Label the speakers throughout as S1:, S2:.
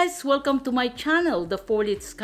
S1: guys, welcome to my channel, the Forlitz.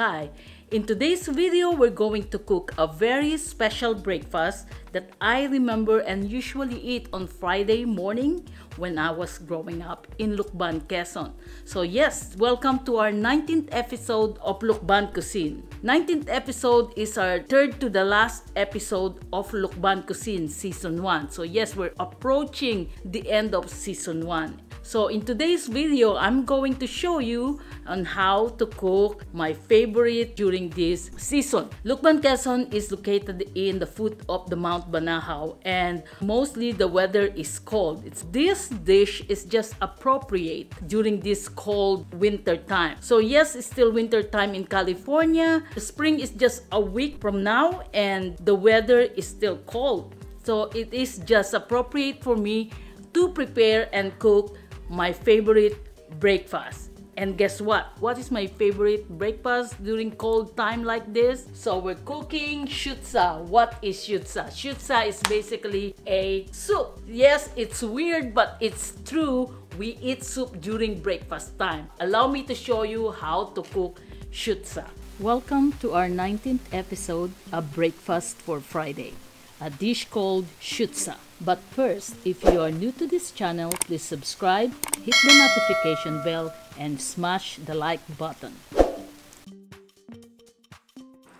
S1: In today's video, we're going to cook a very special breakfast that I remember and usually eat on Friday morning when I was growing up in Lucban, Quezon. So yes, welcome to our 19th episode of Lucban Cuisine. 19th episode is our third to the last episode of Lucban Cuisine Season 1. So yes, we're approaching the end of Season 1. So in today's video, I'm going to show you on how to cook my favorite during this season. Lucban, Quezon is located in the foot of the Mount Banahaw, and mostly the weather is cold. This dish is just appropriate during this cold winter time. So yes, it's still winter time in California. The spring is just a week from now and the weather is still cold. So it is just appropriate for me to prepare and cook my favorite breakfast. And guess what? What is my favorite breakfast during cold time like this? So we're cooking shutsa. What is shutsa? Shutsa is basically a soup. Yes, it's weird, but it's true. We eat soup during breakfast time. Allow me to show you how to cook shutsa. Welcome to our 19th episode of Breakfast for Friday, a dish called shutsa. But first, if you are new to this channel, please subscribe, hit the notification bell, and smash the like button.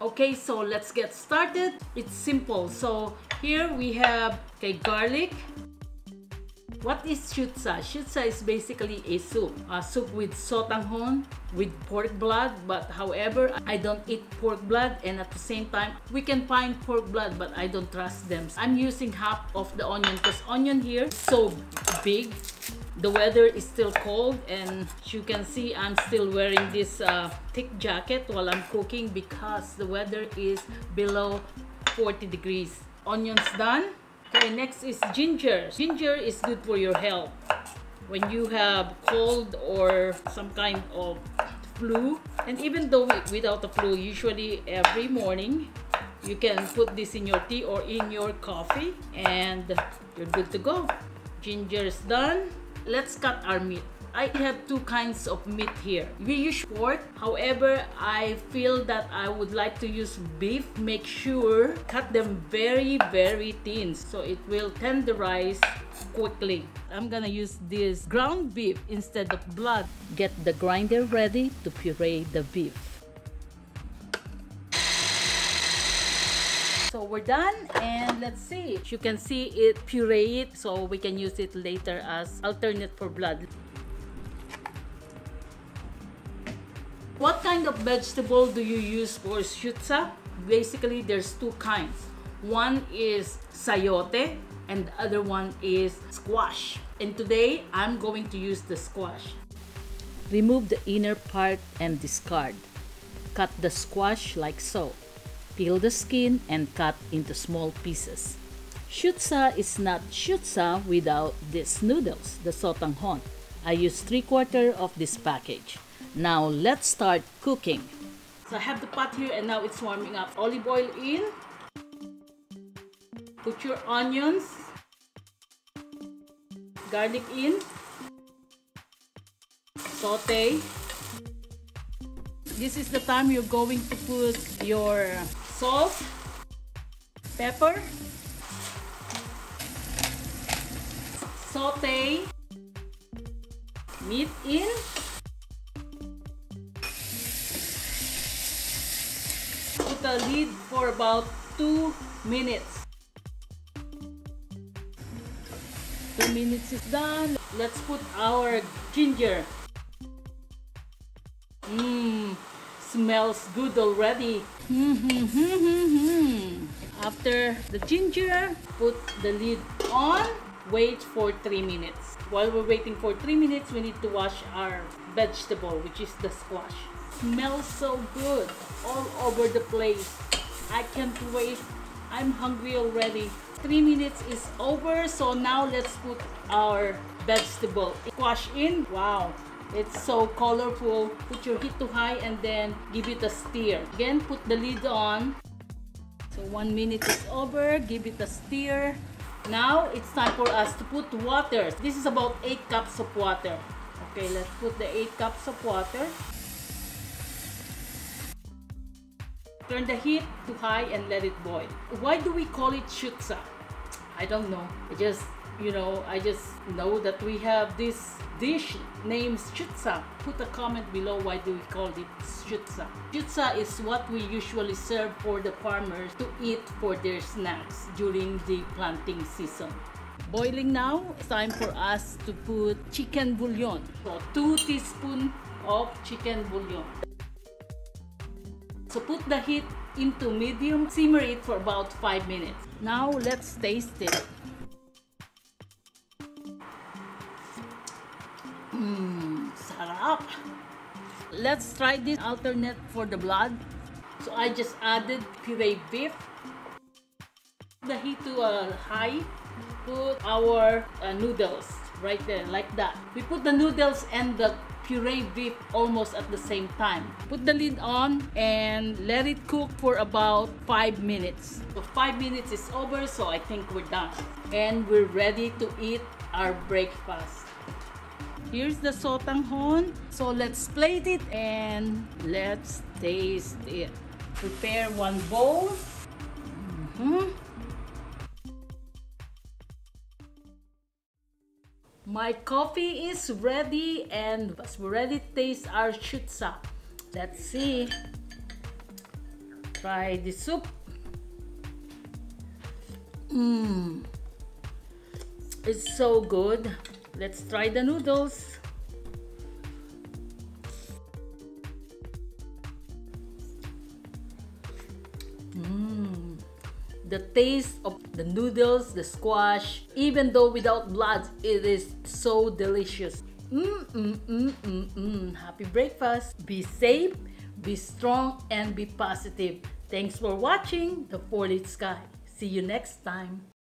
S1: Okay, so let's get started. It's simple. So here we have garlic. What is shutsa? Shutsa is basically a soup with sotanghon, with pork blood. But however, I don't eat pork blood, and at the same time, we can find pork blood, but I don't trust them. I'm using half of the onion because onion here is so big. The weather is still cold, and as you can see, I'm still wearing this thick jacket while I'm cooking because the weather is below 40 degrees. Onions done. Okay, next is ginger. Ginger is good for your health. When you have cold or some kind of flu, and even though without the flu, usually every morning, you can put this in your tea or in your coffee and you're good to go. Ginger is done. Let's cut our meat. I have two kinds of meat here. We use pork. However, I feel that I would like to use beef. Make sure cut them very, very thin so it will tenderize quickly. I'm gonna use this ground beef instead of blood. Get the grinder ready to puree the beef. So we're done, and let's see. You can see it puree it, so we can use it later as alternate for blood. What kind of vegetable do you use for shutsa? Basically, there's two kinds. One is sayote and the other one is squash. And today, I'm going to use the squash. Remove the inner part and discard. Cut the squash like so. Peel the skin and cut into small pieces. Shutsa is not shutsa without these noodles, the sotanghon. I use 3/4 of this package. Now let's start cooking. So I have the pot here and now it's warming up. Olive oil in. Put your onions. Garlic in. Saute. This is the time you're going to put your salt, pepper, saute, meat in. Put the lid for about 2 minutes. 2 minutes is done. Let's put our ginger. Smells good already. After the ginger, put the lid on. Wait for 3 minutes. While we're waiting for 3 minutes, we need to wash our vegetable, which is the squash. Smells so good all over the place. I can't wait. I'm hungry already. 3 minutes is over, so now let's put our vegetable. Squash in. Wow, it's so colorful. Put your heat to high and then give it a stir. Again, put the lid on. So 1 minute is over. Give it a stir. Now it's time for us to put water. This is about 8 cups of water. Okay, let's put the 8 cups of water. Turn the heat to high and let it boil. Why do we call it Shutsa? I don't know. I just know that we have this dish named Shutsa. Put a comment below why do we call it Shutsa. Shutsa is what we usually serve for the farmers to eat for their snacks during the planting season. Boiling now, it's time for us to put chicken bouillon. So 2 teaspoons of chicken bouillon. So put the heat into medium, simmer it for about 5 minutes. Now let's taste it. Sarap! Let's try this alternate for the blood. So I just added puree beef. The heat to high. Put our noodles right there, like that. We put the noodles and the puree beef almost at the same time. Put the lid on and let it cook for about 5 minutes. So 5 minutes is over, so I think we're done. And we're ready to eat our breakfast. Here's the sotanghon. So let's plate it and let's taste it. Prepare one bowl. My coffee is ready and we're ready to taste our Shutsa. Let's see. Try the soup. It's so good. Let's try the noodles. The taste of the noodles, the squash, even though without blood, it is so delicious. Happy breakfast. Be safe, be strong, and be positive. Thanks for watching the Forlitz Sky. See you next time.